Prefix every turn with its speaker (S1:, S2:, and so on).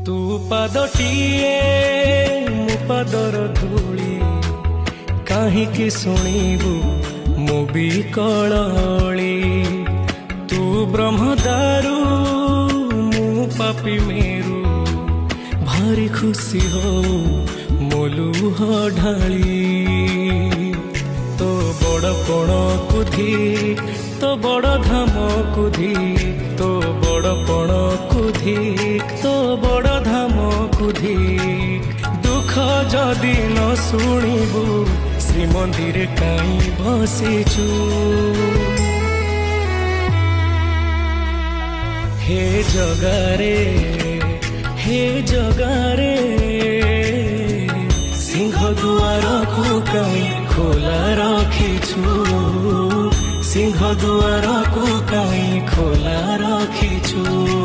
S1: तू पादटिए मो पादर धूली काहींकि शुणिबु मो बिकली तू ब्रह्मदारू मु पापी मेरू भारी खुशी हो मोलुह ढाली तो बड़ पण कुधी तो बड़ धाम कुधी तो बड़ पण कुधी तो बड़ धाम कुधी दुख जदि न शुणिबु श्रीमंदिर काई बसिचु हे जगारे सिंह दुआर को काई खोला रखिछु सिंह दुआर को काई खोला रखिछु।